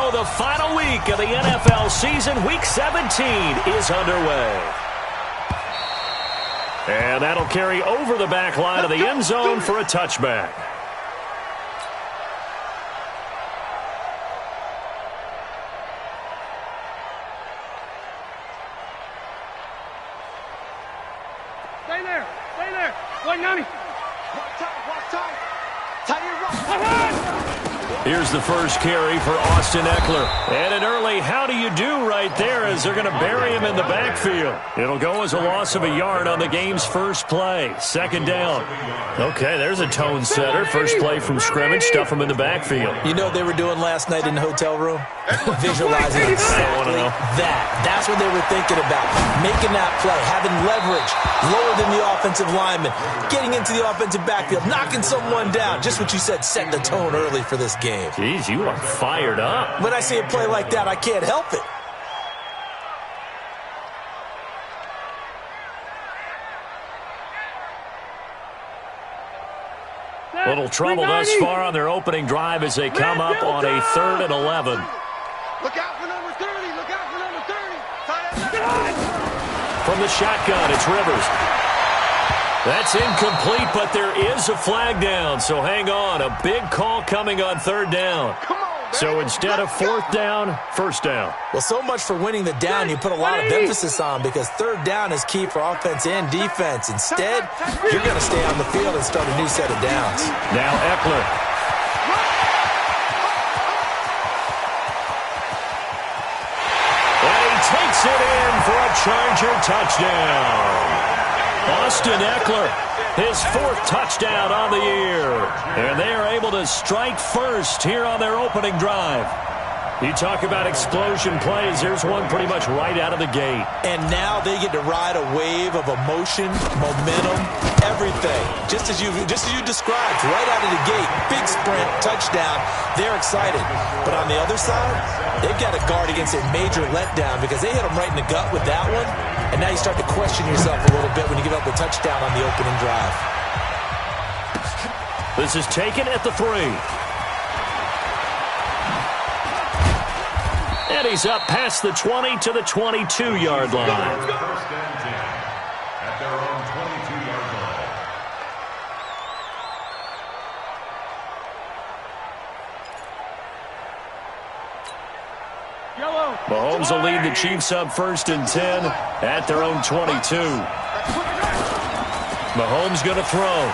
So the final week of the NFL season, Week 17, is underway. And that'll carry over the back line of the end zone for a touchback. Stay there. Stay there. 190. Watch time. Tie your rope. Here's the first carry for Austin Eckler. And an early how do you do right there as they're going to bury him in the backfield. It'll go as a loss of a yard on the game's first play. Second down. Okay, there's a tone setter. First play from scrimmage. Stuff him in the backfield. You know what they were doing last night in the hotel room? Visualizing exactly that. That's what they were thinking about. Making that play, having leverage, lower than the offensive lineman, getting into the offensive backfield, knocking someone down. Just what you said, set the tone early for this game. Jeez, you are fired up. When I see a play like that, I can't help it. Little trouble thus far on their opening drive as they come up on a 3rd and 11. Look out for number 30. Look out for number 30. From the shotgun, it's Rivers. That's incomplete, but there is a flag down, so hang on. A big call coming on 3rd down. So instead of 4th down, 1st down. Well, so much for winning the down you put a lot of emphasis on because 3rd down is key for offense and defense. Instead, you're going to stay on the field and start a new set of downs. Now Eckler. And he takes it in for a Charger touchdown. Austin Eckler, his 4th touchdown on the year. And they are able to strike first here on their opening drive. You talk about explosion plays. There's one pretty much right out of the gate. And now they get to ride a wave of emotion, momentum, everything. Just as you described, right out of the gate, big sprint, touchdown. They're excited. But on the other side, they've got to guard against a major letdown because they hit them right in the gut with that one. And now you start to question yourself a little bit when you give up a touchdown on the opening drive. This is taken at the 3. And he's up past the 20 to the 22-yard line. At their own 22-yard line. Mahomes will lead the Chiefs up 1st and 10 at their own 22. Mahomes going to throw.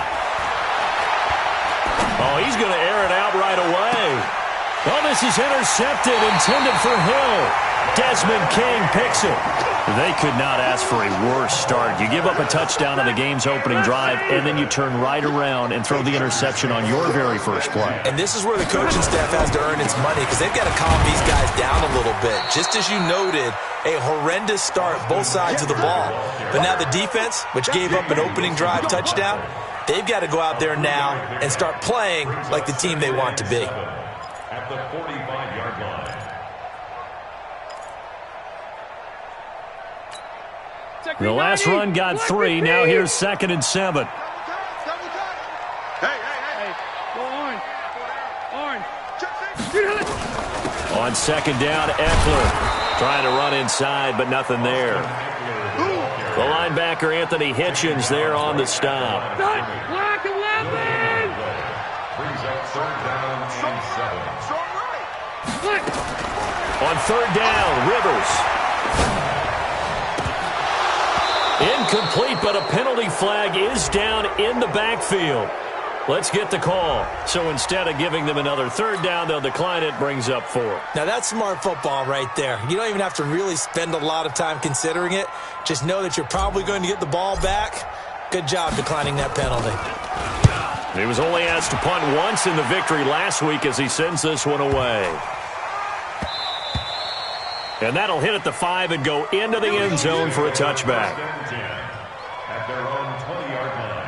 Oh, he's going to air it out right away. Oh, this is intercepted, intended for Hill. Desmond King picks it. They could not ask for a worse start. You give up a touchdown on the game's opening drive, and then you turn right around and throw the interception on your very first play. And this is where the coaching staff has to earn its money because they've got to calm these guys down a little bit. Just as you noted, a horrendous start, both sides of the ball. But now the defense, which gave up an opening drive touchdown, they've got to go out there now and start playing like the team they want to be. At the 45-yard line. The last run got 3. Now here's 2nd and 7. Hey. Go Orange. On 2nd down, Eckler trying to run inside, but nothing there. The linebacker, Anthony Hitchens, there on the stop. Black 11. Brings up 3rd down and 7. On 3rd down, Rivers. Incomplete, but a penalty flag is down in the backfield. Let's get the call. So instead of giving them another 3rd down, they'll decline it, brings up 4. Now that's smart football right there. You don't even have to really spend a lot of time considering it. Just know that you're probably going to get the ball back. Good job declining that penalty. He was only asked to punt once in the victory last week as he sends this one away. And that'll hit at the 5 and go into the end zone for a touchback. At their own 20-yard line.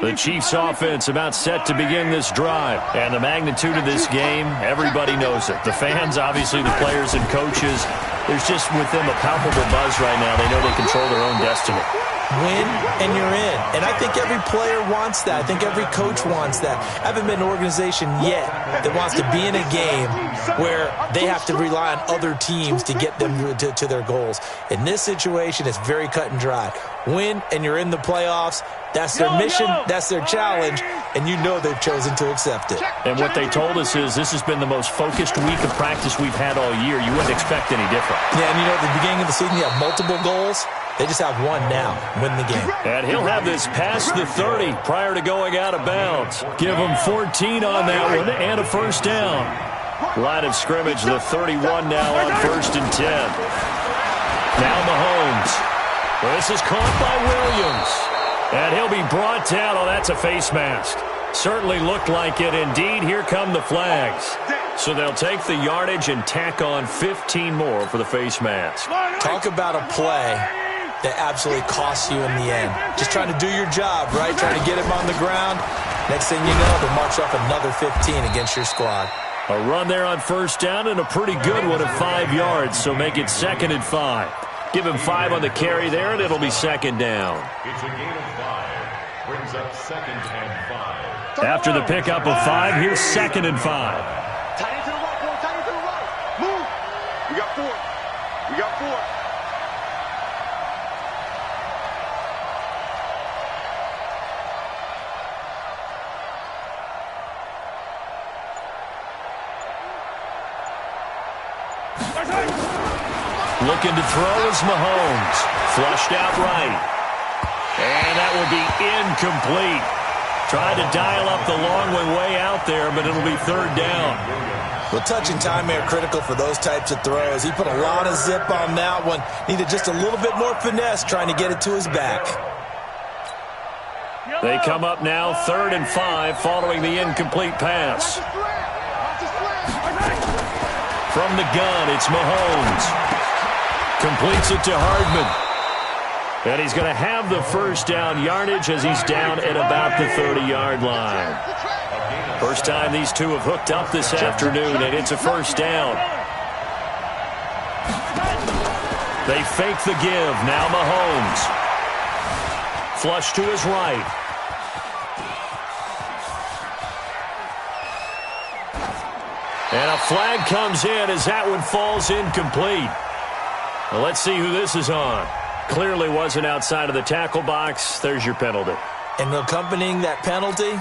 The Chiefs offense about set to begin this drive. And the magnitude of this game, everybody knows it. The fans, obviously the players and coaches, there's just with them a palpable buzz right now. They know they control their own destiny. Win and you're in. And I think every player wants that. I think every coach wants that. I haven't been in an organization yet that wants to be in a game where they have to rely on other teams to get them to their goals. In this situation, it's very cut and dry. Win and you're in the playoffs. That's their mission, that's their challenge, and you know they've chosen to accept it. And what they told us is this has been the most focused week of practice we've had all year. You wouldn't expect any different. Yeah, and you know, at the beginning of the season, you have multiple goals. They just have one now, win the game. And he'll have this past the 30 prior to going out of bounds. Give him 14 on that one and a first down. Line of scrimmage, the 31 now on 1st and 10. Now Mahomes. This is caught by Williams. And he'll be brought down. Oh, that's a face mask. Certainly looked like it. Indeed, here come the flags. So they'll take the yardage and tack on 15 more for the face mask. Talk about a play that absolutely costs you in the end. Just trying to do your job, right? Trying to get him on the ground. Next thing you know, they'll march off another 15 against your squad. A run there on first down and a pretty good one at 5 yards, so make it 2nd and 5. Give him 5 on the carry there, and it'll be 2nd down. It's a gain of 5. Brings up 2nd and 5. After the pickup of 5, here's 2nd and 5. Tight end to the right, boy. Tight end to the right. Move. We got 4. We got 4. Looking to throw is Mahomes. Flushed out right. And that will be incomplete. Tried to dial up the long one way out there, but it'll be 3rd down. Well, touch and timing are critical for those types of throws. He put a lot of zip on that one. Needed just a little bit more finesse trying to get it to his back. They come up now 3rd and 5 following the incomplete pass. From the gun, it's Mahomes. Completes it to Hardman. And he's going to have the first down yardage as he's down at about the 30-yard line. First time these two have hooked up this afternoon, and it's a first down. They fake the give. Now Mahomes. Flush to his right. And a flag comes in as that one falls incomplete. Well, let's see who this is on. Clearly wasn't outside of the tackle box. There's your penalty. And accompanying that penalty,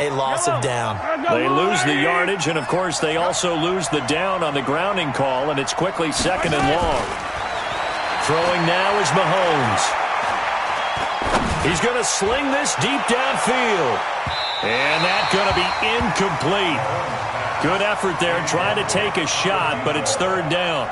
a loss of down. They lose the yardage, and, of course, they also lose the down on the grounding call, and it's quickly 2nd and long. Throwing now is Mahomes. He's going to sling this deep downfield. And that's going to be incomplete. Good effort there, trying to take a shot, but it's 3rd down.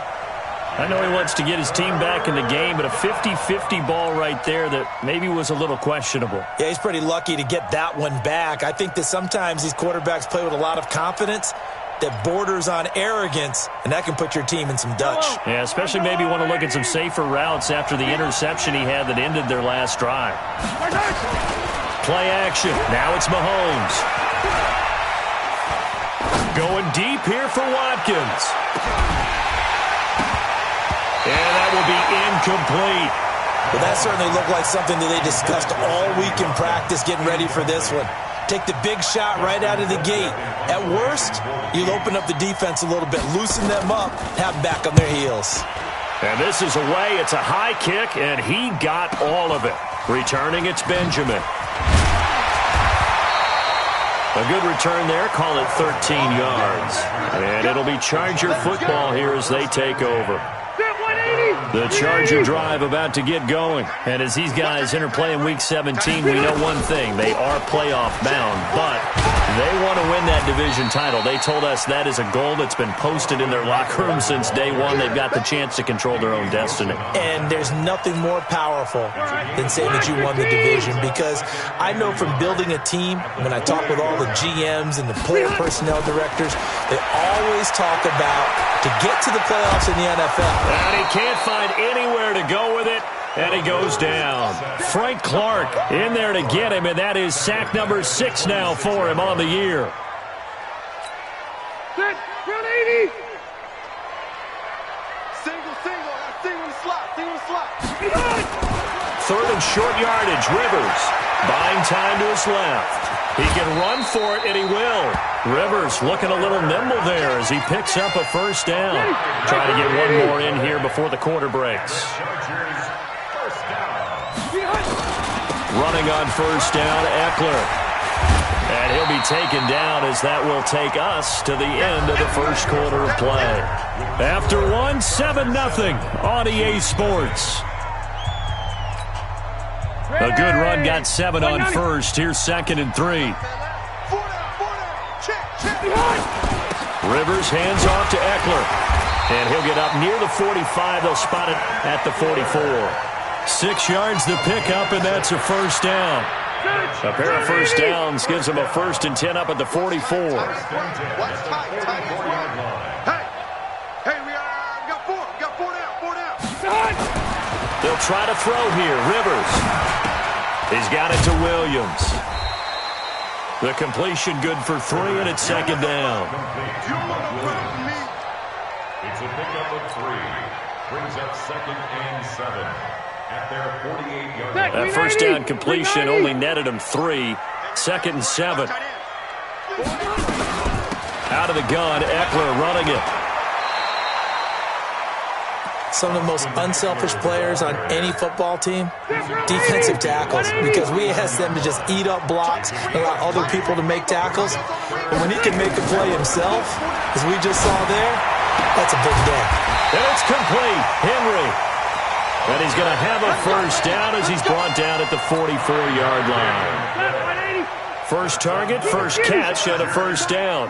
I know he wants to get his team back in the game, but a 50-50 ball right there that maybe was a little questionable. Yeah, he's pretty lucky to get that one back. I think that sometimes these quarterbacks play with a lot of confidence that borders on arrogance, and that can put your team in some Dutch. Yeah, especially maybe want to look at some safer routes after the interception he had that ended their last drive. Play action. Now it's Mahomes. Going deep here for Watkins. And that will be incomplete. Well, that certainly looked like something that they discussed all week in practice getting ready for this one. Take the big shot right out of the gate. At worst, you'll open up the defense a little bit, loosen them up, have them back on their heels. And this is away. It's a high kick, and he got all of it. Returning, it's Benjamin. A good return there. Call it 13 yards. And it'll be Charger football here as they take over. The Charger drive about to get going. And as these guys enter play in Week 17, we know one thing. They are playoff bound, but they want to win that division title. They told us that is a goal that's been posted in their locker room since day one. They've got the chance to control their own destiny. And there's nothing more powerful than saying that you won the division, because I know from building a team, when I talk with all the GMs and the player personnel directors, they always talk about to get to the playoffs in the NFL. And he can't find anywhere to go with it. And he goes down. Frank Clark in there to get him, and that is sack number 6 now for him on the year. Set, front 80. Single, single in the slot. Third and short yardage, Rivers. Buying time to his left. He can run for it, and he will. Rivers looking a little nimble there as he picks up a first down. Trying to get one more in here before the quarter breaks. Running on first down, Eckler. And he'll be taken down as that will take us to the end of the first quarter of play. After one, 7-0 on EA Sports. A good run got 7 on first. Here's 2nd and 3. Rivers hands off to Eckler. And he'll get up near the 45. They'll spot it at the 44. 6 yards to pick up, and that's a first down. A pair of first downs gives them a 1st and 10 up at the 44. Hey, we got 4. We got 4 down. They'll try to throw here. Rivers. He's got it to Williams. The completion good for 3, and it's 2nd down. It's a pickup of 3. Brings up 2nd and 7 at their 48-yard line. That first down completion only netted him 3. 2nd and 7. Out of the gun, Eckler running it. Some of the most unselfish players on any football team, defensive tackles, because we ask them to just eat up blocks and allow other people to make tackles. But when he can make a play himself, as we just saw there, that's a big day. And it's complete. Henry. And he's going to have a first down as he's brought down at the 44-yard line. First target, first catch, and a first down.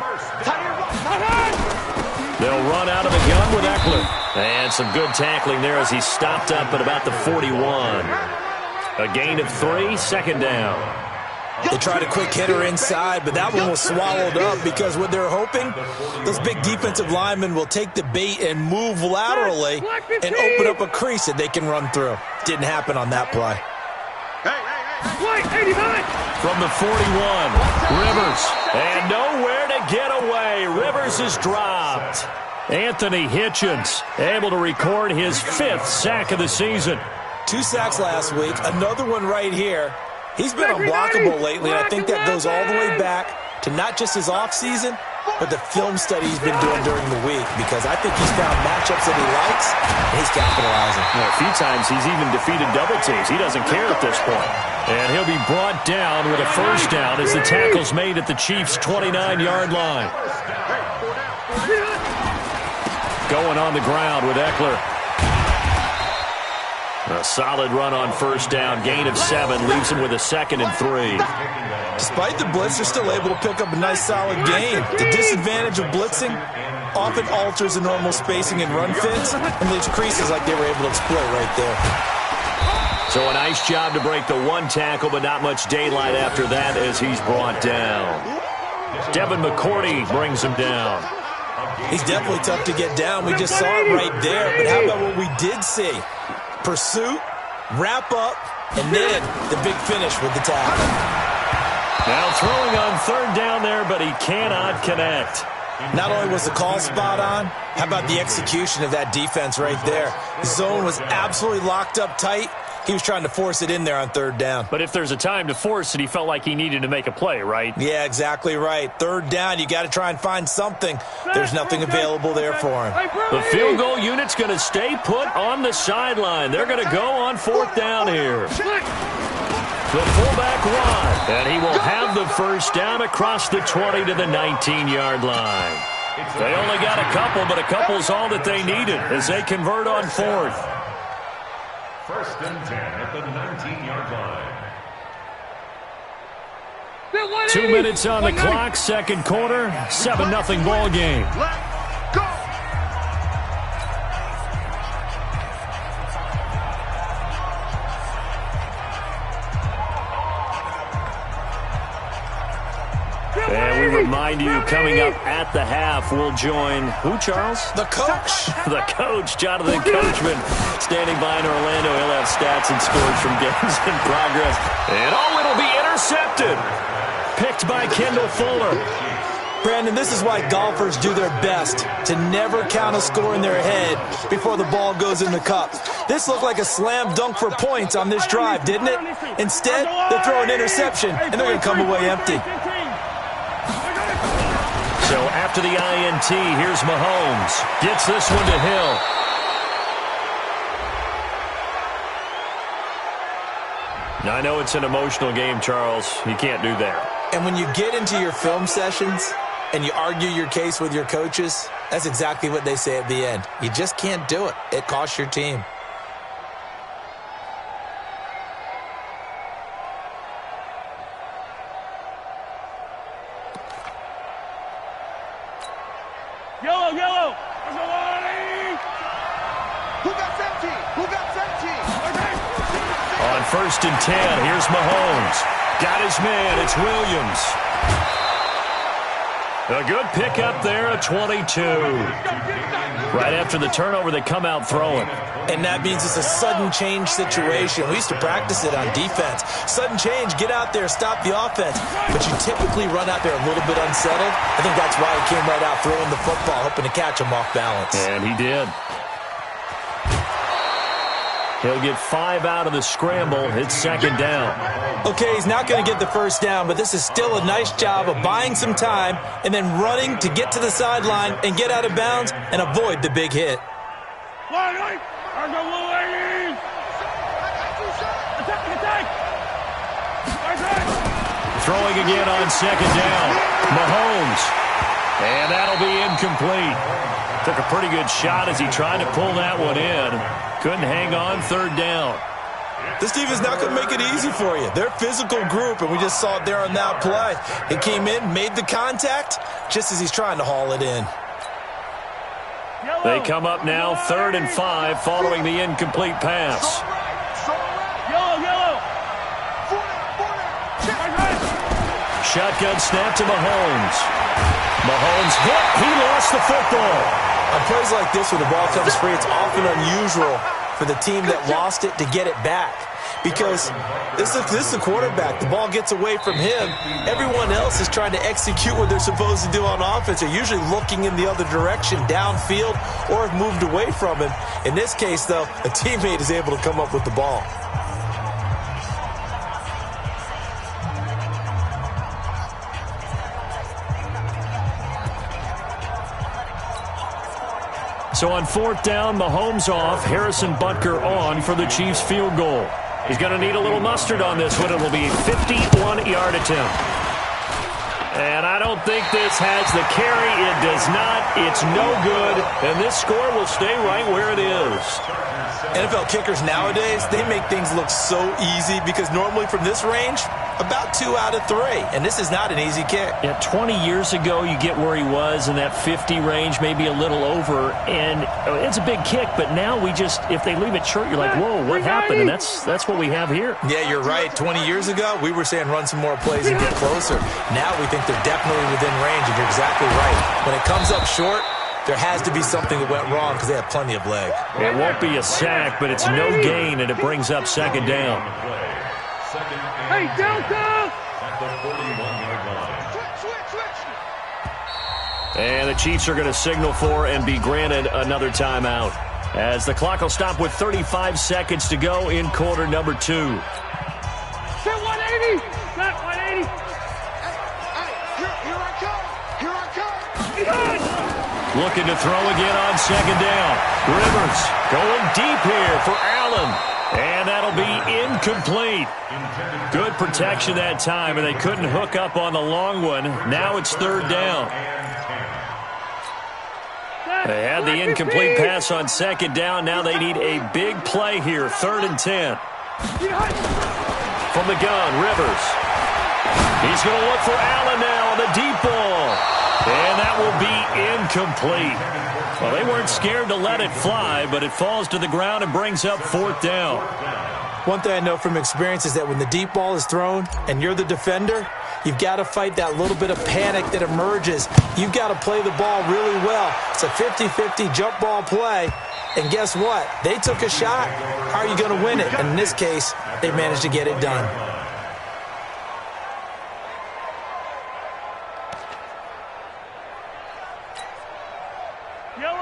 They'll run out of the gun with Eckler. And some good tackling there as he stopped up at about the 41. A gain of 3, 2nd down. They tried a quick hitter inside, but that one was swallowed up because what they're hoping, those big defensive linemen will take the bait and move laterally and open up a crease that they can run through. Didn't happen on that play. From the 41, Rivers. And nowhere to get away. Rivers is dropped. Anthony Hitchens able to record his 5th sack of the season. 2 sacks last week, another one right here. He's been unblockable lately, and I think that goes all the way back to not just his offseason, but the film study he's been doing during the week, because I think he's found matchups that he likes, and he's capitalizing. A few times he's even defeated double teams. He doesn't care at this point. And he'll be brought down with a first down as the tackle's made at the Chiefs' 29-yard line. Going on the ground with Eckler. A solid run on first down. Gain of 7 leaves him with a 2nd and 3. Despite the blitz, they're still able to pick up a nice solid gain. The disadvantage of blitzing often alters the normal spacing and run fits and leaves creases like they were able to exploit right there. So a nice job to break the 1 tackle, but not much daylight after that as he's brought down. Devin McCourty brings him down. He's definitely tough to get down. We just saw it right there. But how about what we did see? Pursuit, wrap up, and then the big finish with the tackle. Now throwing on 3rd down there, but he cannot connect. Not only was the call spot on, how about the execution of that defense right there? The zone was absolutely locked up tight. He was trying to force it in there on 3rd down. But if there's a time to force it, he felt like he needed to make a play, right? Yeah, exactly right. 3rd down, you got to try and find something. There's nothing available there for him. The field goal unit's going to stay put on the sideline. They're going to go on 4th down here. The fullback run, and he will have the first down across the 20 to the 19-yard line. They only got a couple, but a couple's all that they needed as they convert on 4th. 1st and 10 at the 19-yard line. 2 minutes on the clock, 2nd quarter, 7-0 ball game. And we Mind you, coming up at the half, we'll join who, Charles? The coach. The coach, Jonathan Coachman, standing by in Orlando. He'll have stats and scores from games in progress. And it'll be intercepted. Picked by Kendall Fuller. Brandon, this is why golfers do their best to never count a score in their head before the ball goes in the cup. This looked like a slam dunk for points on this drive, didn't it? Instead, they throw an interception, and they're going to come away empty. So after the INT, here's Mahomes. Gets this one to Hill. Now, I know it's an emotional game, Charles. You can't do that. And when you get into your film sessions and you argue your case with your coaches, that's exactly what they say at the end. You just can't do it. It costs your team. Yellow. Who got 17? Who got 17? On 1st and 10, here's Mahomes. Got his man. It's Williams. A good pickup there, a 22. Right after the turnover, they come out throwing. And that means it's a sudden change situation. We used to practice it on defense. Sudden change, get out there, stop the offense. But you typically run out there a little bit unsettled. I think that's why he came right out throwing the football, hoping to catch him off balance. And he did. He'll get 5 out of the scramble. It's 2nd down. Okay, he's not going to get the first down, but this is still a nice job of buying some time and then running to get to the sideline and get out of bounds and avoid the big hit. Throwing again on 2nd down. Mahomes. And that'll be incomplete. Took a pretty good shot as he tried to pull that one in. Couldn't hang on, 3rd down. This team is not going to make it easy for you. They're a physical group, and we just saw it there on that play. He came in, made the contact, just as he's trying to haul it in. They come up now, 3rd and 5, following the incomplete pass. Shotgun snap to Mahomes. Mahomes hit. He lost the football. On plays like this where the ball comes free, it's often unusual for the team that lost it to get it back. Because this is the quarterback. The ball gets away from him. Everyone else is trying to execute what they're supposed to do on offense. They're usually looking in the other direction, downfield, or have moved away from him. In this case, though, a teammate is able to come up with the ball. So on 4th down, Mahomes off, Harrison Butker on for the Chiefs field goal. He's going to need a little mustard on this one. It'll be a 51-yard attempt. And I don't think this has the carry. It does not. It's no good. And this score will stay right where it is. NFL kickers nowadays, they make things look so easy because normally from this range, about 2 out of 3. And this is not an easy kick. Yeah, 20 years ago, you get where he was in that 50 range, maybe a little over. And it's a big kick, but now we just, if they leave it short, you're like, whoa, what happened? And that's what we have here. Yeah, you're right. 20 years ago, we were saying run some more plays and get closer. Now we think they're definitely within range, and you're exactly right. When it comes up short, there has to be something that went wrong because they have plenty of leg. It won't be a sack, but it's no gain, and it brings up 2nd down. Hey, Delta! And the Chiefs are going to signal for and be granted another timeout, as the clock will stop with 35 seconds to go in quarter number 2. Set 180! Set 180! Here I come! Looking to throw again on 2nd down. Rivers going deep here for Allen. And that'll be incomplete. Good protection that time, and they couldn't hook up on the long one. Now it's 3rd down. They had the incomplete pass on 2nd down. Now they need a big play here, 3rd and 10. From the gun, Rivers. He's going to look for Allen now on the deep ball. And that will be incomplete. Well, they weren't scared to let it fly, but it falls to the ground and brings up 4th down. One thing I know from experience is that when the deep ball is thrown and you're the defender, You've got to fight that little bit of panic that emerges. You've got to play the ball really well. It's a 50-50 jump ball play. And guess what? They took a shot. How are you going to win it? And in this case, they managed to get it done.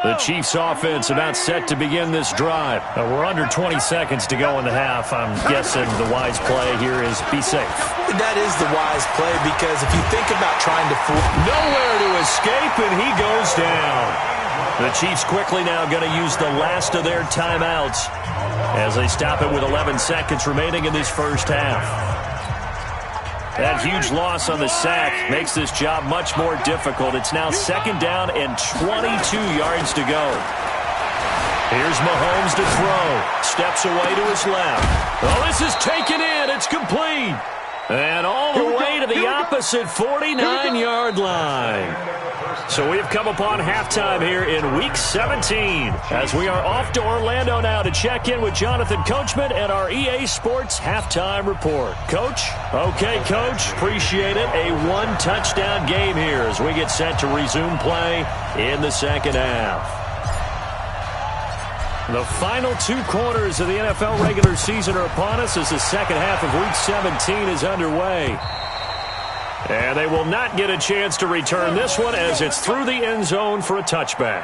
The Chiefs offense about set to begin this drive. We're under 20 seconds to go in the half. I'm guessing the wise play here is be safe. That is the wise play, because if you think about trying to fool... Nowhere to escape, and he goes down. The Chiefs quickly now going to use the last of their timeouts as they stop it with 11 seconds remaining in this first half. That huge loss on the sack makes this job much more difficult. It's now second down and 22 yards to go. Here's Mahomes to throw. Steps away to his left. Oh, this is taken in. It's complete. And all the way to the opposite 49-yard line. So we've come upon halftime here in Week 17 as we are off to Orlando now to check in with Jonathan Coachman and our EA Sports Halftime Report. Coach? Okay, Coach. Appreciate it. A one-touchdown game here as we get set to resume play in the second half. The final 2 quarters of the NFL regular season are upon us as the second half of Week 17 is underway. And they will not get a chance to return this one as it's through the end zone for a touchback.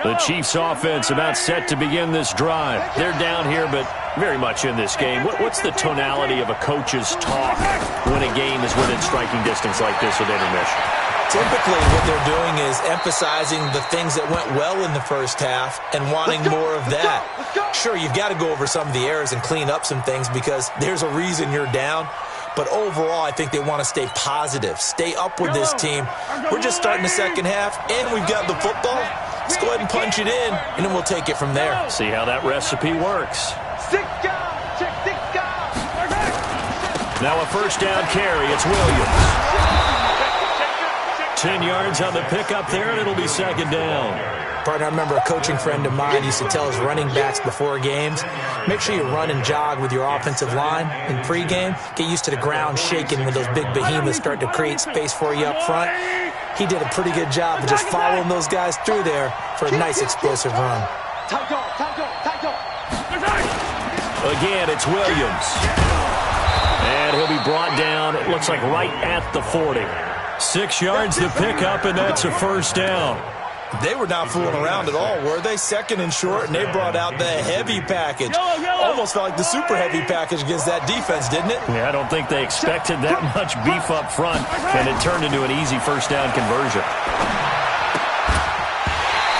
The Chiefs offense about set to begin this drive. They're down here, but very much in this game. What's the tonality of a coach's talk when a game is within striking distance like this with intermission? Typically, what they're doing is emphasizing the things that went well in the first half and wanting more of that. Sure, you've got to go over some of the errors and clean up some things because there's a reason you're down. But overall, I think they want to stay positive, stay up with this team. We're just starting the second half, and we've got the football. Let's go ahead and punch it in, and then we'll take it from there. See how that recipe works. Now a first down carry. It's Williams. 10 yards on the pickup there, and it'll be second down. Partner, I remember a coaching friend of mine used to tell his running backs before games, make sure you run and jog with your offensive line in pregame. Get used to the ground shaking when those big behemoths start to create space for you up front. He did a pretty good job of just following those guys through there for a nice explosive run. Again, it's Williams. And he'll be brought down, it looks like right at the 40. 6 yards to pick up, and that's a first down. They were not fooling around at all, were they? Second and short, and they brought out the heavy package. Almost felt like the super heavy package against that defense, didn't it? Yeah, I don't think they expected that much beef up front, and it turned into an easy first down conversion.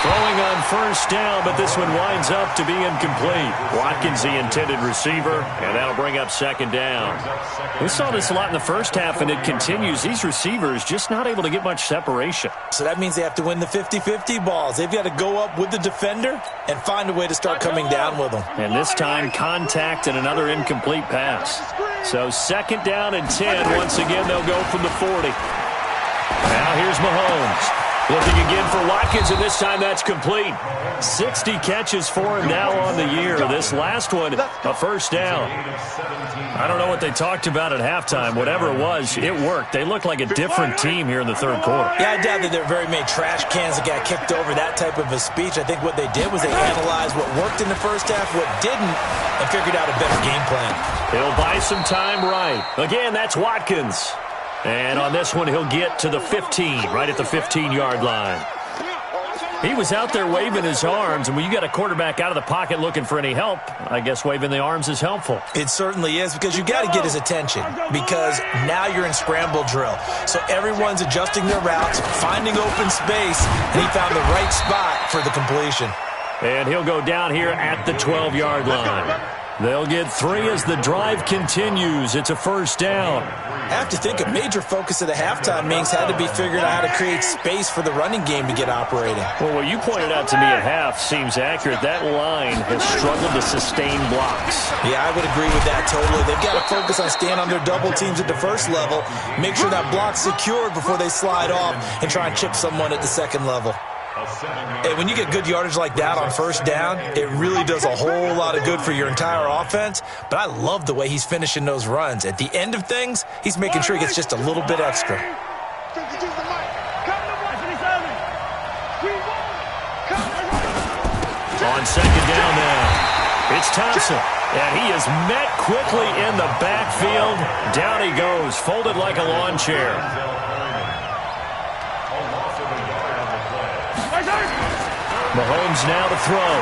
Throwing on first down, but this one winds up to be incomplete. Watkins, the intended receiver, and that'll bring up second down. We saw this a lot in the first half, and it continues. These receivers just not able to get much separation. So that means they have to win the 50-50 balls. They've got to go up with the defender and find a way to start coming down with them. And this time, contact and another incomplete pass. So second down and 10. Once again, they'll go from the 40. Now here's Mahomes. Looking again for Watkins, and this time that's complete. 60 catches for him now on the year. This last one, a first down. I don't know what they talked about at halftime. Whatever it was, it worked. They look like a different team here in the third quarter. Yeah, I doubt that there are very many trash cans that got kicked over, that type of a speech. I think what they did was they analyzed what worked in the first half, what didn't, and figured out a better game plan. He'll buy some time right. Again, that's Watkins. And on this one, he'll get to the 15, right at the 15-yard line. He was out there waving his arms, and when you got a quarterback out of the pocket looking for any help, I guess waving the arms is helpful. It certainly is, because you got to get his attention, because now you're in scramble drill. So everyone's adjusting their routes, finding open space, and he found the right spot for the completion. And he'll go down here at the 12-yard line. They'll get 3 as the drive continues. It's a first down. I have to think a major focus of the halftime meetings had to be figuring out how to create space for the running game to get operating. Well, what you pointed out to me at half seems accurate. That line has struggled to sustain blocks. Yeah, I would agree with that totally. They've got to focus on staying on their double teams at the first level, make sure that block's secured before they slide off and try and chip someone at the second level. Hey, when you get good yardage like that on first down, it really does a whole lot of good for your entire offense. But I love the way he's finishing those runs. At the end of things, he's making sure he gets just a little bit extra. On second down now, it's Thompson. And he is met quickly in the backfield. Down he goes, folded like a lawn chair. Mahomes now to throw.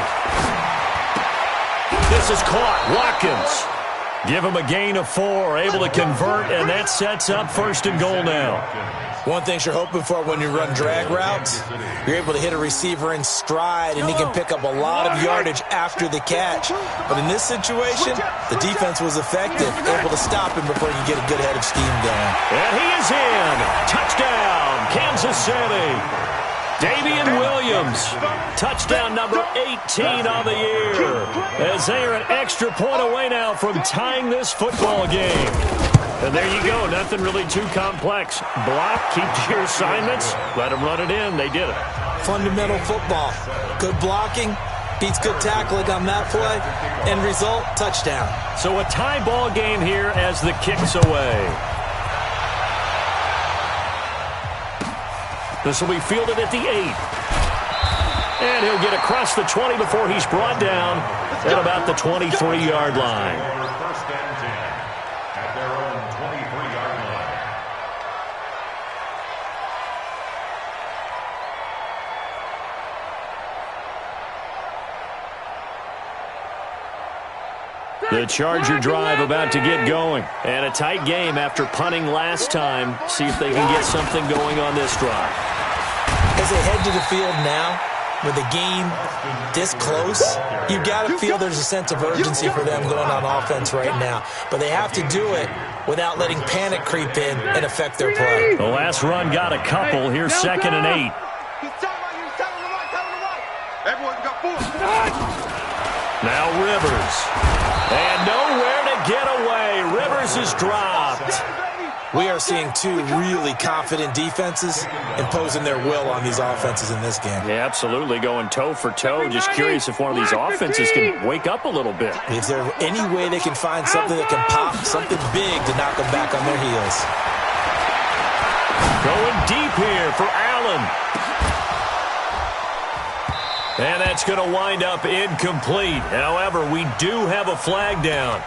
This is caught. Watkins. Give him a gain of 4. Able to convert, and that sets up first and goal now. One thing you're hoping for when you run drag routes, you're able to hit a receiver in stride, and he can pick up a lot of yardage after the catch. But in this situation, the defense was effective, able to stop him before he could get a good head of steam going. And he is in. Touchdown, Kansas City. Damian Williams, touchdown number 18 on the year, as they are an extra point away now from tying this football game. And there you go, nothing really too complex. Block, keep to your assignments, let them run it in. They did it. Fundamental football. Good blocking, beats good tackling on that play. End result, touchdown. So a tie ball game here as the kick's away. This will be fielded at the 8. And he'll get across the 20 before he's brought down at about the 23-yard line. First and 10 at their own 23-yard line. The Charger drive about to get going. And a tight game after punting last time. See if they can get something going on this drive. As they head to the field now, with the game this close, you've got to feel there's a sense of urgency for them going on offense right now. But they have to do it without letting panic creep in and affect their play. The last run got a couple. Here's second and 8. Now Rivers. And nowhere to get away. Rivers is dropped. We are seeing two really confident defenses imposing their will on these offenses in this game. Yeah, absolutely, going toe for toe. Just curious if one of these offenses can wake up a little bit. Is there any way they can find something that can pop, something big to knock them back on their heels? Going deep here for Allen. And that's going to wind up incomplete. However, we do have a flag down.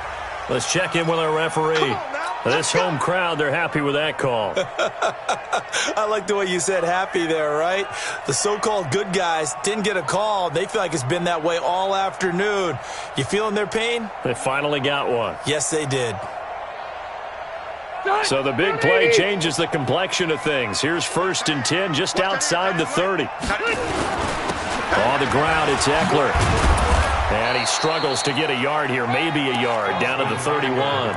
Let's check in with our referee. This home crowd, they're happy with that call. I like the way you said happy there, right? The so-called good guys didn't get a call. They feel like it's been that way all afternoon. You feeling their pain? They finally got one. Yes, they did. So the big play changes the complexion of things. Here's first and 10 just outside the 30. On the ground, it's Eckler. And he struggles to get a yard here, maybe a yard, down to the 31.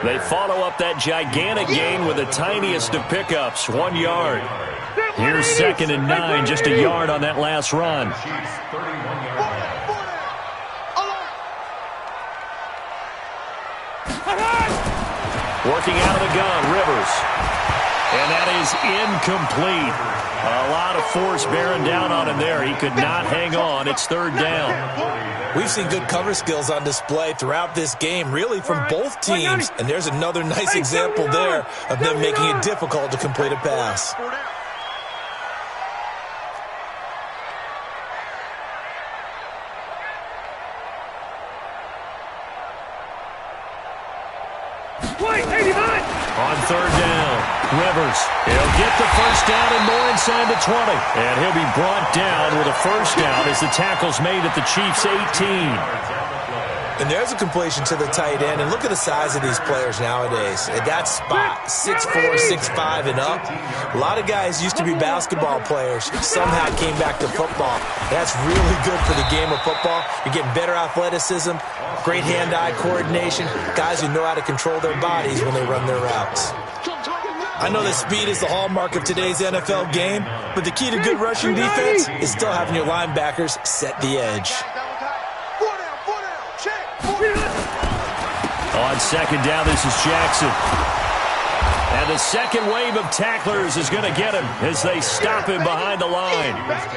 They follow up that gigantic gain with the tiniest of pickups, 1 yard. Here's second and 9, just a yard on that last run. Working out of the gun, Rivers. And that is incomplete. A lot of force bearing down on him there. He could not hang on. It's third down. We've seen good cover skills on display throughout this game, really from both teams. And there's another nice example there of them making it difficult to complete a pass. On third down, Rivers. He'll get the first down and more inside the 20. And he'll be brought down with a first down as the tackle's made at the Chiefs' 18. And there's a completion to the tight end. And look at the size of these players nowadays. At that spot, 6'4", 6'5", and up. A lot of guys used to be basketball players. Somehow came back to football. That's really good for the game of football. You're getting better athleticism, great hand-eye coordination, guys who know how to control their bodies when they run their routes. I know that speed is the hallmark of today's NFL game, but the key to good rushing defense is still having your linebackers set the edge. On second down, this is Jackson. And the second wave of tacklers is going to get him as they stop him behind the line.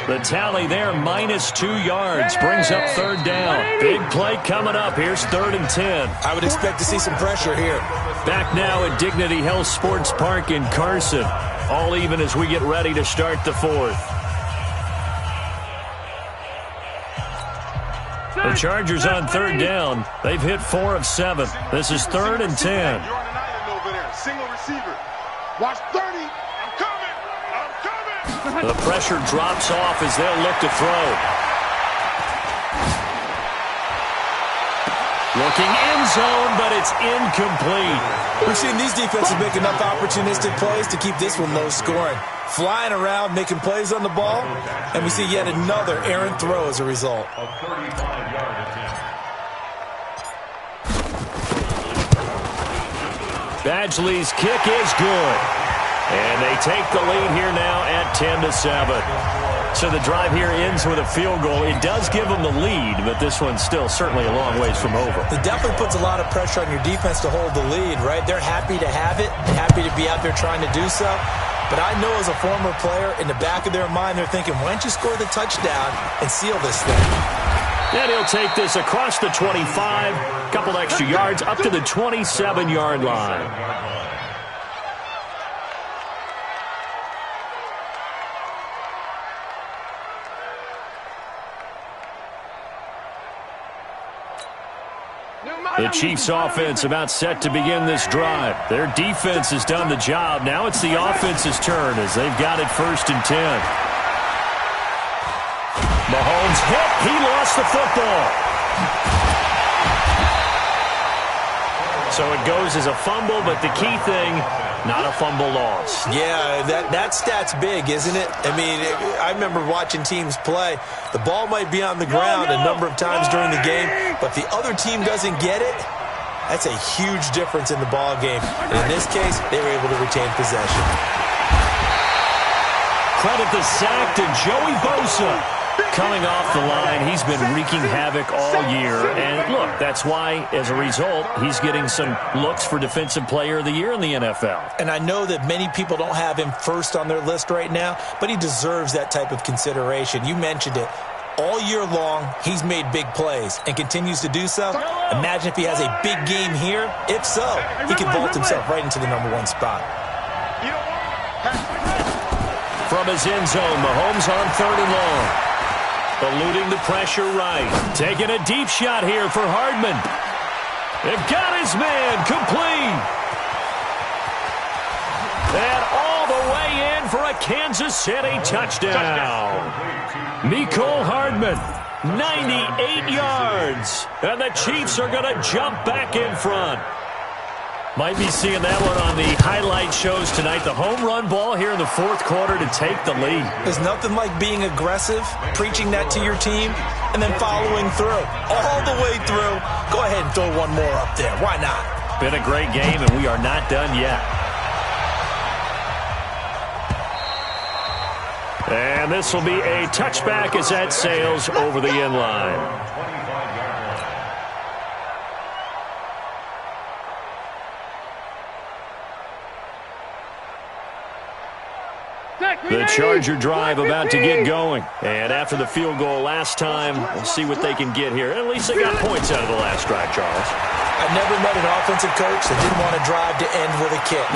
The tally there, -2 yards, brings up third down. Big play coming up. Here's 3rd and 10. I would expect to see some pressure here. Back now at Dignity Health Sports Park in Carson. All even as we get ready to start the 4th. The Chargers on 3rd down. They've hit 4 of 7. This is 3rd and 10. Single receiver. Watch 30. I'm coming. The pressure drops off as they'll look to throw. Looking end zone, but it's incomplete. We've seen these defenses make enough opportunistic plays to keep this one low scoring. Flying around, making plays on the ball, and we see yet another errant throw as a result. A 35-yard attempt. Badgley's kick is good. And they take the lead here now at 10-7. So the drive here ends with a field goal. It does give them the lead, but this one's still certainly a long ways from over. It definitely puts a lot of pressure on your defense to hold the lead, right? They're happy to have it, happy to be out there trying to do so. But I know as a former player, in the back of their mind, they're thinking, why don't you score the touchdown and seal this thing? And he'll take this across the 25, couple extra yards, up to the 27-yard line. The Chiefs' offense about set to begin this drive. Their defense has done the job. Now it's the offense's turn as they've got it 1st and 10. Mahomes hit. He lost the football. So it goes as a fumble, but the key thing, not a fumble loss. Yeah, that stat's big, isn't it? I mean, I remember watching teams play. The ball might be on the ground a number of times during the game, but the other team doesn't get it. That's a huge difference in the ball game. And in this case, they were able to retain possession. Credit the sack to Joey Bosa. Coming off the line, he's been wreaking havoc all year. And look, that's why, as a result, he's getting some looks for Defensive Player of the Year in the NFL. And I know that many people don't have him first on their list right now, but he deserves that type of consideration. You mentioned it. All year long, he's made big plays and continues to do so. Imagine if he has a big game here. If so, he can vault himself right into the #1 spot. From his end zone, Mahomes on 3rd and long. Eluding the pressure right. Taking a deep shot here for Hardman. They've got his man complete. And all the way in for a Kansas City touchdown. Mecole Hardman, 98 yards. And the Chiefs are going to jump back in front. Might be seeing that one on the highlight shows tonight. The home run ball here in the 4th quarter to take the lead. There's nothing like being aggressive, preaching that to your team, and then following through. All the way through. Go ahead and throw one more up there. Why not? Been a great game, and we are not done yet. And this will be a touchback as that sails over the end line. The Charger drive about to get going. And after the field goal last time, we'll see what they can get here. At least they got points out of the last drive, Charles. I've never met an offensive coach that didn't want to drive to end with a kick.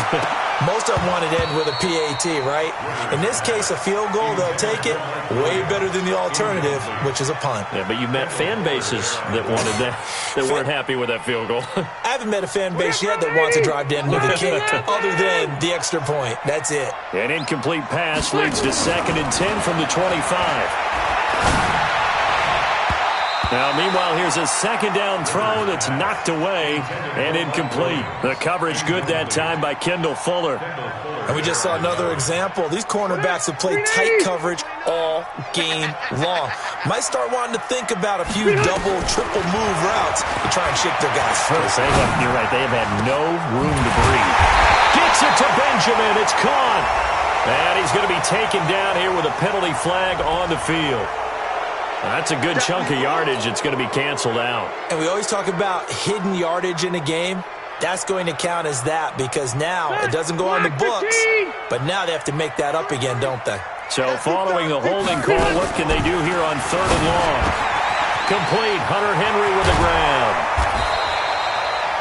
Most of them want to end with a PAT, right? In this case, a field goal, they'll take it. Way better than the alternative, which is a punt. Yeah, but you met fan bases that wanted that, that weren't happy with that field goal. I haven't met a fan base yet that wants to drive to end with a kick, other than the extra point. That's it. An incomplete pass leads to 2nd and 10 from the 25. Now, meanwhile, here's a 2nd down throw that's knocked away and incomplete. The coverage good that time by Kendall Fuller. And we just saw another example. These cornerbacks have played tight coverage all game long. Might start wanting to think about a few double, triple move routes to try and shake their guys free. You're right. They have had no room to breathe. Gets it to Benjamin. It's caught. And he's going to be taken down here with a penalty flag on the field. That's a good chunk of yardage. It's going to be canceled out. And we always talk about hidden yardage in a game. That's going to count as that because now it doesn't go on the books, but now they have to make that up again, don't they? So following the holding call, what can they do here on 3rd and long? Complete. Hunter Henry with the ground.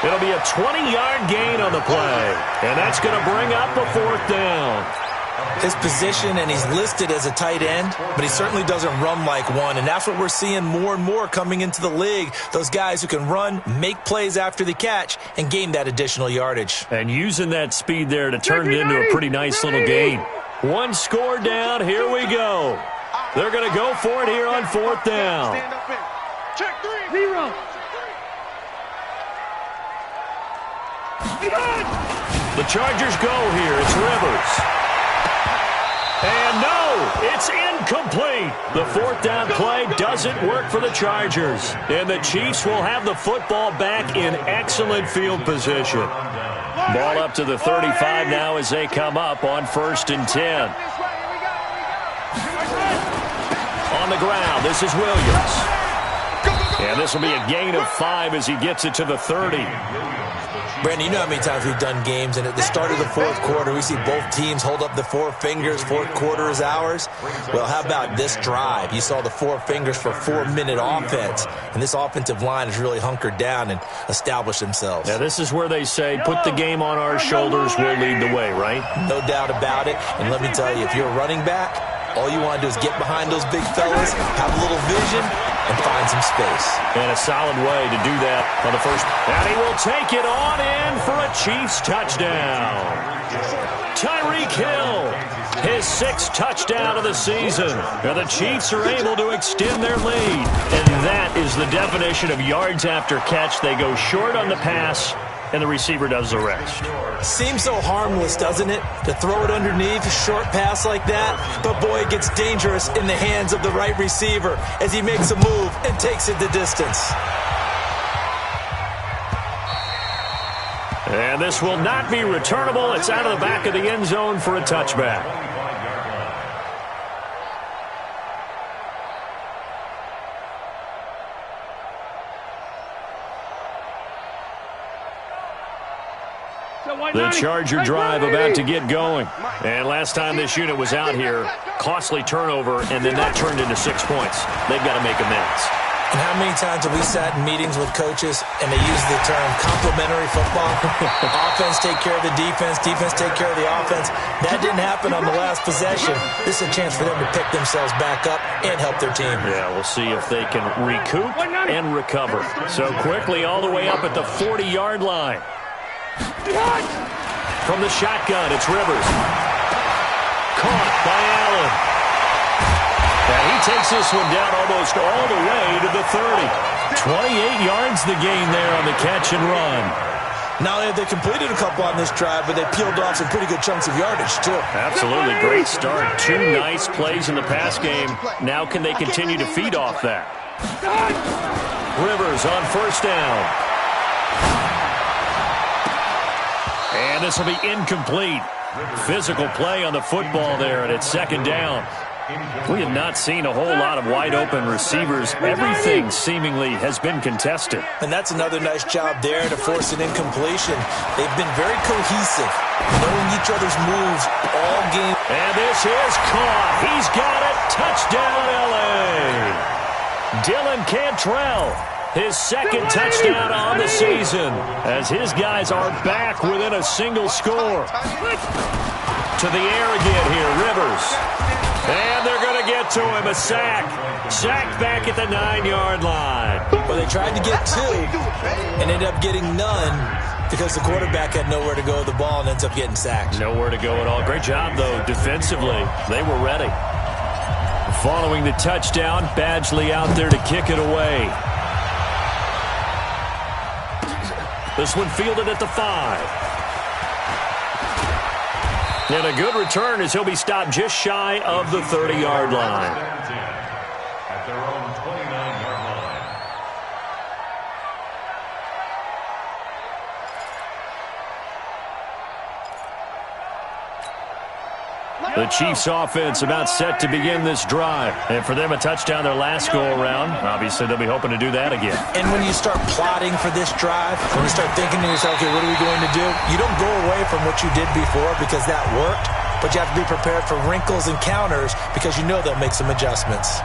It'll be a 20-yard gain on the play, and that's going to bring up a 4th down. His position, and he's listed as a tight end, but he certainly doesn't run like one, and that's what we're seeing more and more coming into the league. Those guys who can run, make plays after the catch, and gain that additional yardage. And using that speed there to turn it into a pretty nice little gain. 1 score down, here we go. They're going to go for it here on 4th down. Check 3. 0. The Chargers go here. It's Rivers. And no, it's incomplete. The 4th down play doesn't work for the Chargers. And the Chiefs will have the football back in excellent field position. Ball up to the 35 now as they come up on 1st and 10. On the ground, this is Williams. And this will be a gain of 5 as he gets it to the 30. Brandon, you know how many times we've done games, and at the start of the 4th quarter, we see both teams hold up the 4 fingers, 4th quarter is ours. Well, how about this drive? You saw the 4 fingers for 4-minute offense, and this offensive line has really hunkered down and established themselves. Yeah, this is where they say, put the game on our shoulders, we'll lead the way, right? No doubt about it, and let me tell you, if you're a running back, all you want to do is get behind those big fellas, have a little vision, and find some space. And a solid way to do that on the first. And he will take it on in for a Chiefs touchdown. Tyreek Hill, his 6th touchdown of the season. And the Chiefs are able to extend their lead. And that is the definition of yards after catch. They go short on the pass, and the receiver does the rest. Seems so harmless, doesn't it? To throw it underneath, a short pass like that. But boy, it gets dangerous in the hands of the right receiver as he makes a move and takes it the distance. And this will not be returnable. It's out of the back of the end zone for a touchback. The Charger drive about to get going. And last time this unit was out here, costly turnover, and then that turned into 6 points. They've got to make amends. And how many times have we sat in meetings with coaches and they use the term complementary football? Offense take care of the defense, defense take care of the offense. That didn't happen on the last possession. This is a chance for them to pick themselves back up and help their team. Yeah, we'll see if they can recoup and recover. So quickly all the way up at the 40-yard line. From the shotgun, it's Rivers. Caught by Allen. And he takes this one down almost all the way to the 30. 28 yards the gain there on the catch and run. Not only have they completed a couple on this drive, but they peeled off some pretty good chunks of yardage, too. Absolutely. Great start. 2 nice plays in the pass game. Now can they continue to feed off that? Rivers on 1st down. And this will be incomplete. Physical play on the football there, and it's 2nd down. We have not seen a whole lot of wide-open receivers. Everything seemingly has been contested. And that's another nice job there to force an incompletion. They've been very cohesive, knowing each other's moves all game. And this is caught. He's got it. Touchdown, L.A. Dylan Cantrell, his 2nd touchdown on the season, as his guys are back within a single score. To the air again here, Rivers. And they're going to get to him, a sack. Sacked back at the 9-yard line. Well, they tried to get 2 and ended up getting none because the quarterback had nowhere to go with the ball and ends up getting sacked. Nowhere to go at all. Great job, though, defensively. They were ready. Following the touchdown, Badgley out there to kick it away. This one fielded at the 5. And a good return as he'll be stopped just shy of the 30-yard line. At their own 29-yard line. The Chiefs offense about set to begin this drive. And for them, a touchdown their last go-around. Obviously, they'll be hoping to do that again. And when you start plotting for this drive, when you start thinking to yourself, okay, what are we going to do? You don't go away from what you did before because that worked, but you have to be prepared for wrinkles and counters because you know they'll make some adjustments.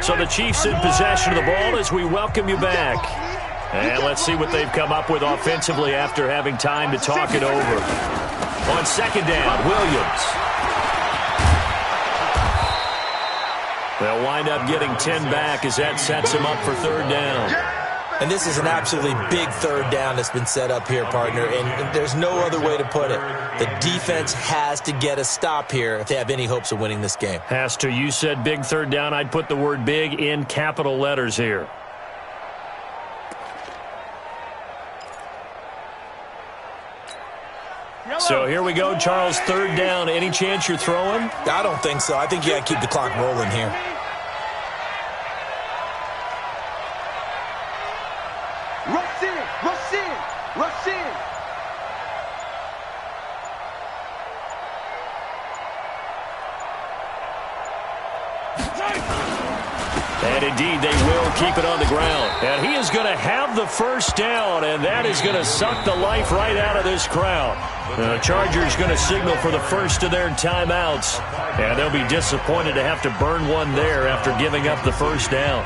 So the Chiefs in possession of the ball as we welcome you back. And let's see what they've come up with offensively after having time to talk it over. On second down, Williams. They'll wind up getting 10 back as that sets him up for third down. And this is an absolutely big third down that's been set up here, partner, and there's no other way to put it. The defense has to get a stop here if they have any hopes of winning this game. Has to. You said big third down. I'd put the word big in capital letters here. So here we go, Charles, third down. Any chance you're throwing? I don't think so. I think you got to keep the clock rolling here. Rush in, rush in, rush in. And indeed, they will keep it on the ground. And he is going to have the first down, and that is going to suck the life right out of this crowd. The Chargers going to signal for the first of their timeouts, and they'll be disappointed to have to burn one there after giving up the first down.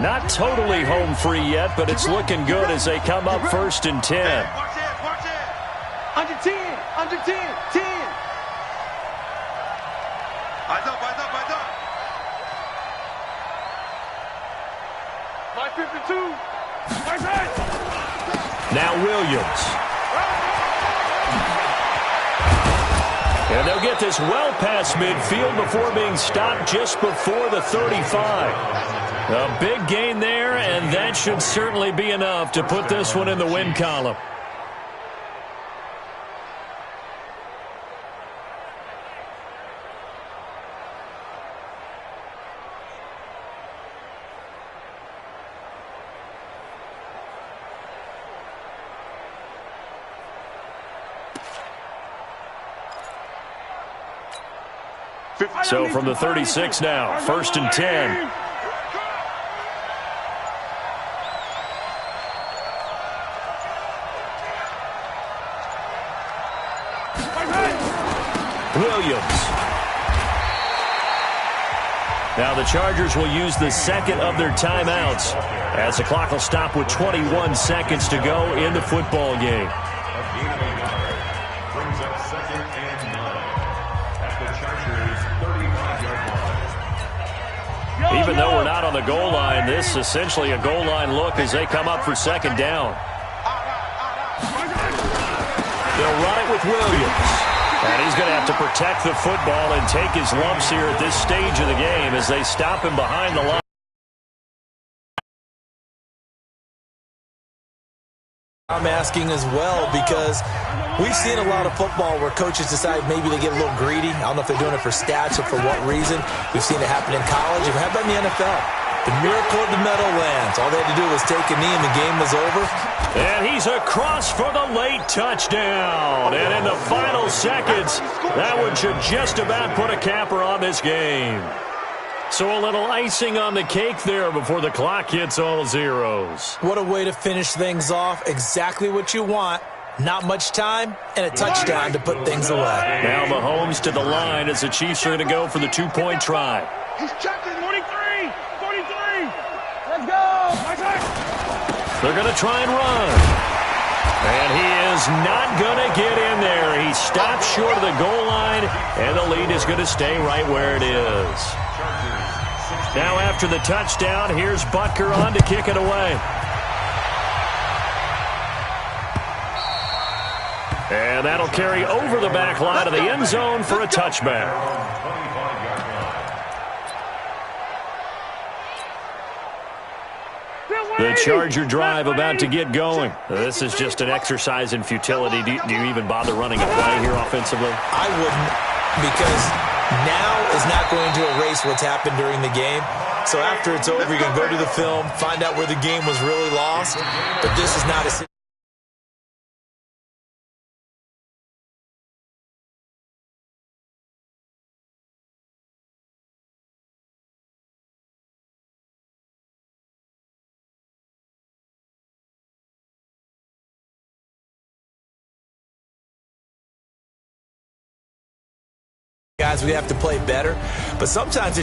Not totally home free yet, but it's looking good as they come up first and 10. Watch it, watch it. Under 10, under 10, 10. Eyes up, eyes up, eyes up. 552. Eyes up. Now Williams. And they'll get this well past midfield before being stopped just before the 35. A big gain there, and that should certainly be enough to put this one in the win column. So from the 36 now, first and 10. Williams. Now the Chargers will use the second of their timeouts as the clock will stop with 21 seconds to go in the football game. Brings up second and 9 at the Chargers' 35-yard line. Even though we're not on the goal line, this is essentially a goal line look as they come up for second down. They'll run it with Williams. And he's going to have to protect the football and take his lumps here at this stage of the game as they stop him behind the line. I'm asking as well because we've seen a lot of football where coaches decide maybe they get a little greedy. I don't know if they're doing it for stats or for what reason. We've seen it happen in college. It happened in the NFL. The miracle of the Meadowlands. All they had to do was take a knee and the game was over. And he's across for the late touchdown. And in the final seconds, that one should just about put a capper on this game. So a little icing on the cake there before the clock hits all zeros. What a way to finish things off. Exactly what you want. Not much time and a touchdown to put things away. Now Mahomes to the line as the Chiefs are going to go for the two-point try. He's checking 43, 43. Let's go. They're going to try and run. And he is not going to get in there. He stops short of the goal line, and the lead is going to stay right where it is. Now after the touchdown, here's Butker on to kick it away. And that'll carry over the back line of the end zone for a touchback. The Charger drive about to get going. This is just an exercise in futility. Do you even bother running a play here offensively? I wouldn't, because now is not going to erase what's happened during the game. So after it's over, you're going to go to the film, find out where the game was really lost. But this is not a... Guys, we have to play better, but sometimes it's